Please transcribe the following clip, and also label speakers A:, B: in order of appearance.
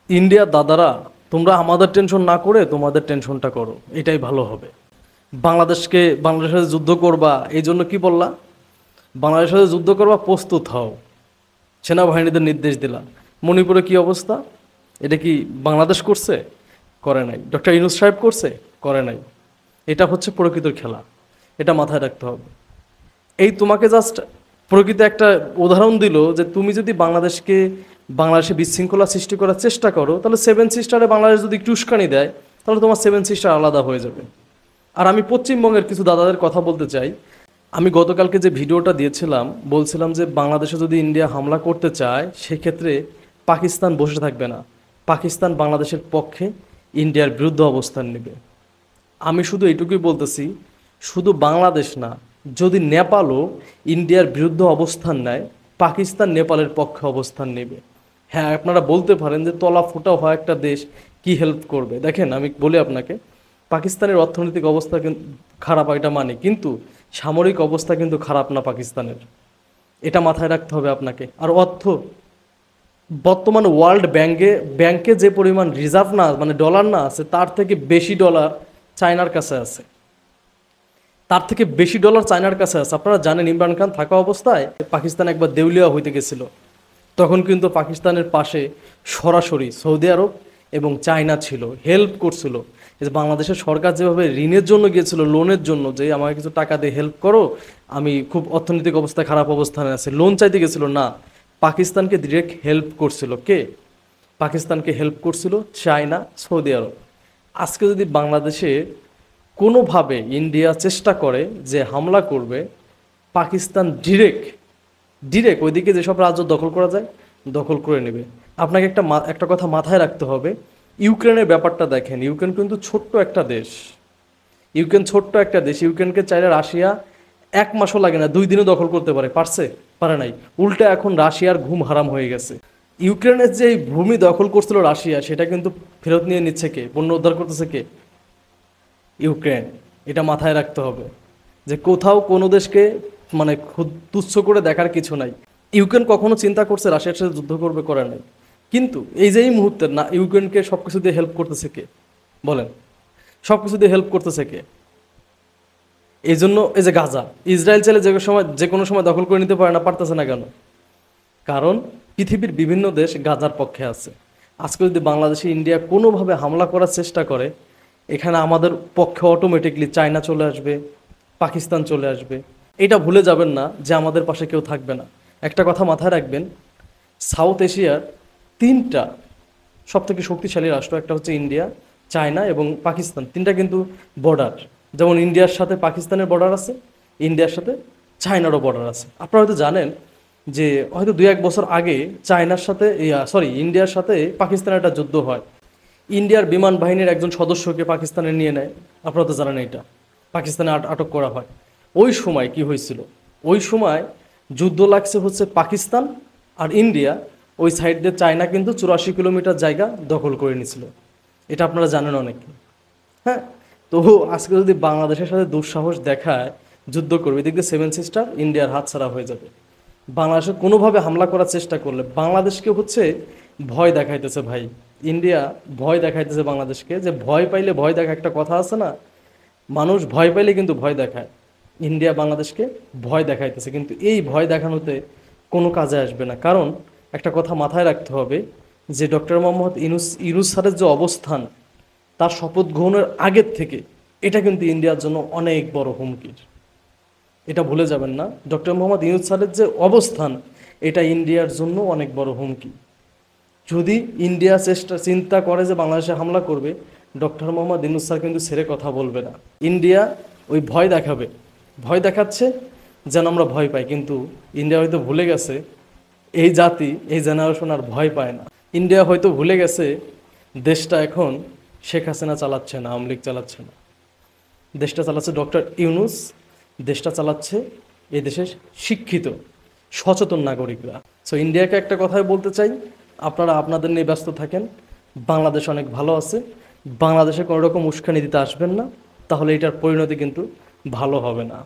A: ইন্ডিয়ার দাদারা, তোমরা আমাদের টেনশন না করে তোমাদের টেনশনটা করো, এটাই ভালো হবে। বাংলাদেশের সাথে যুদ্ধ করবা, এই জন্য কি বললা? বাংলাদেশের সাথে যুদ্ধ করবা, প্রস্তুত হও, সেনাবাহিনীদের নির্দেশ দিলা। মণিপুরে কি অবস্থা? এটা কি বাংলাদেশ করছে? করে নাই। ডক্টর ইউনূস সাহেব করছে? করে নাই। এটা হচ্ছে প্রকৃতির খেলা, এটা মাথায় রাখতে হবে। এই তোমাকে জাস্ট প্রকৃতি একটা উদাহরণ দিল যে তুমি যদি বাংলাদেশে বিশৃঙ্খলা সৃষ্টি করার চেষ্টা করো, তাহলে সেভেন সিস্টারে বাংলাদেশ যদি একটু উস্কানি দেয়, তাহলে তোমার সেভেন সিস্টার আলাদা হয়ে যাবে। আর আমি পশ্চিমবঙ্গের কিছু দাদাদের কথা বলতে চাই। আমি গতকালকে যে ভিডিওটা দিয়েছিলাম, বলছিলাম যে বাংলাদেশে যদি ইন্ডিয়া হামলা করতে চায়, সেক্ষেত্রে পাকিস্তান বসে থাকবে না। পাকিস্তান বাংলাদেশের পক্ষে ইন্ডিয়ার বিরুদ্ধে অবস্থান নেবে। আমি শুধু এইটুকুই বলতেছি, শুধু বাংলাদেশ না, যদি নেপালও ইন্ডিয়ার বিরুদ্ধে অবস্থান নেয়, পাকিস্তান নেপালের পক্ষে অবস্থান নেবে। হ্যাঁ, আপনারা বলতে পারেন যে তলা ফুটা হওয়া একটা দেশ কি হেল্প করবে। দেখেন, আমি বলি আপনাকে, পাকিস্তানের অর্থনৈতিক অবস্থা কিন্তু খারাপ, এটা মানে, কিন্তু সামরিক অবস্থা কিন্তু খারাপ না পাকিস্তানের। এটা মাথায় রাখতে হবে আপনাকে। আর বর্তমানে ওয়ার্ল্ড ব্যাংকে যে পরিমাণ রিজার্ভ না, মানে ডলার না আছে, তার থেকে বেশি ডলার চায়নার কাছে আছে। তার থেকে বেশি ডলার চায়নার কাছে আছে। আপনারা জানেন, ইমরান খান থাকা অবস্থায় পাকিস্তান একবার দেউলিয়া হইতে গেছিল। তখন কিন্তু পাকিস্তানের পাশে সরাসরি সৌদি আরব এবং চায়না ছিল, হেল্প করছিল। এই যে বাংলাদেশের সরকার যেভাবে ঋণের জন্য গিয়েছিল, লোনের জন্য, যে আমাকে কিছু টাকা দিয়ে হেল্প করো, আমি খুব অর্থনৈতিক অবস্থায় খারাপ অবস্থানে আছে, লোন চাইতে গেছিল না, পাকিস্তানকে ডিরেক্ট হেল্প করছিল কে? পাকিস্তানকে হেল্প করছিল চায়না, সৌদি আরব। আজকে যদি বাংলাদেশে কোনোভাবে ইন্ডিয়া চেষ্টা করে যে হামলা করবে, পাকিস্তান ডিরেক্ট ডিরেক্ট ওইদিকে যেসব রাজ্য দখল করা যায় দখল করে নেবে। আপনাকে একটা কথা মাথায় রাখতে হবে। ইউক্রেনের ব্যাপারটা দেখেন, ইউক্রেন কিন্তু ছোট্ট একটা দেশ। ইউক্রেনকে চাইলে রাশিয়া 1 মাসও লাগে না, 2 দিনও দখল করতে পারে। পারছে? পারে নাই। উল্টা এখন রাশিয়ার ঘুম হারাম হয়ে গেছে। ইউক্রেনের যে এই ভূমি দখল করছিল রাশিয়া, সেটা কিন্তু ফেরত নিয়ে নিচ্ছে কে? পণ্য উদ্ধার করতেছে কে? ইউক্রেন। এটা মাথায় রাখতে হবে যে কোথাও কোনো দেশকে মানে তুচ্ছ করে দেখার কিছু নাই। ইউক্রেন কখনো চিন্তা করছে রাশিয়ার সাথে যুদ্ধ করবে? করে নাই। কিন্তু এই যে এই মুহূর্তে না, ইউক্রেনকে সব কিছু দিয়ে হেল্প করতেছে কে? বলেন, সব কিছু দিয়ে হেল্প করতেছে কে? এই জন্য এই যে গাজা, ইসরায়েল চাইলে যে কোনো সময় দখল করে নিতে পারে না, পারতেছে না কেন? কারণ পৃথিবীর বিভিন্ন দেশ গাজার পক্ষে আছে। আজকে যদি বাংলাদেশে ইন্ডিয়া কোনোভাবে হামলা করার চেষ্টা করে, এখানে আমাদের পক্ষে অটোমেটিকলি চায়না চলে আসবে, পাকিস্তান চলে আসবে। এটা ভুলে যাবেন না যে আমাদের পাশে কেউ থাকবে না। একটা কথা মাথায় রাখবেন, সাউথ এশিয়ার 3টা সবথেকে শক্তিশালী রাষ্ট্র, একটা হচ্ছে ইন্ডিয়া, চায়না এবং পাকিস্তান। 3টা কিন্তু বর্ডার। যেমন ইন্ডিয়ার সাথে পাকিস্তানের বর্ডার আছে, ইন্ডিয়ার সাথে চায়নারও বর্ডার আছে। আপনারা হয়তো জানেন যে হয়তো 2-1 বছর আগে ইন্ডিয়ার সাথে পাকিস্তানের একটা যুদ্ধ হয়। ইন্ডিয়ার বিমান বাহিনীর একজন সদস্যকে পাকিস্তানে নিয়ে নেয়। আপনারা তো জানেন এটা। পাকিস্তানে আটক করা হয়। ওই সময় কি হয়েছিল? ওই সময় যুদ্ধ লাগছে হচ্ছে পাকিস্তান আর ইন্ডিয়া। ওই সাইড দিয়ে চায়না কিন্তু 84 কিলোমিটার জায়গা দখল করে নিয়েছিল। এটা আপনারা জানেন অনেকে। হ্যাঁ, তো আজকে যদি বাংলাদেশের সাথে দুঃসাহস দেখায় যুদ্ধ করবে, এদিক দিয়ে সেভেন সিস্টার ইন্ডিয়ার হাতছাড়া হয়ে যাবে। বাংলাদেশে কোনোভাবে হামলা করার চেষ্টা করলে বাংলাদেশকে হচ্ছে ভয় দেখাইতেছে ভাই। ইন্ডিয়া ভয় দেখাইতেছে বাংলাদেশকে, যে ভয় পাইলে ভয় দেখা, একটা কথা আছে না, মানুষ ভয় পাইলে কিন্তু ভয় দেখায়। ইন্ডিয়া বাংলাদেশকে ভয় দেখাইতেছে, কিন্তু এই ভয় দেখানোতে কোনো কাজে আসবে না। কারণ একটা কথা মাথায় রাখতে হবে যে ডক্টর মোহাম্মদ ইউনূস স্যারের যে অবস্থান, তার শপথ গ্রহণের আগের থেকে এটা কিন্তু ইন্ডিয়ার জন্য অনেক বড় হুমকির। এটা ভুলে যাবেন না, ডক্টর মোহাম্মদ ইউনূস স্যারের যে অবস্থান, এটা ইন্ডিয়ার জন্য অনেক বড় হুমকি। যদি ইন্ডিয়া চিন্তা করে যে বাংলাদেশে হামলা করবে, ডক্টর মোহাম্মদ ইউনূস স্যার কিন্তু ছেড়ে কথা বলবে না। ইন্ডিয়া ওই ভয় দেখাবে, ভয় দেখাচ্ছে যেন আমরা ভয় পাই, কিন্তু ইন্ডিয়া হয়তো ভুলে গেছে এই জাতি, এই জেনারেশন আর ভয় পায় না। ইন্ডিয়া হয়তো ভুলে গেছে দেশটা এখন শেখ হাসিনা চালাচ্ছে না, আওয়ামী লীগ চালাচ্ছে না, দেশটা চালাচ্ছে ডক্টর ইউনূস, দেশটা চালাচ্ছে এই দেশের শিক্ষিত সচেতন নাগরিকরা। সো ইন্ডিয়াকে একটা কথাই বলতে চাই, আপনারা আপনাদের নিয়ে ব্যস্ত থাকেন। বাংলাদেশ অনেক ভালো আছে। বাংলাদেশে কোনো রকম উস্কানি দিতে আসবেন না, তাহলে এটার পরিণতি কিন্তু ভালো হবে না।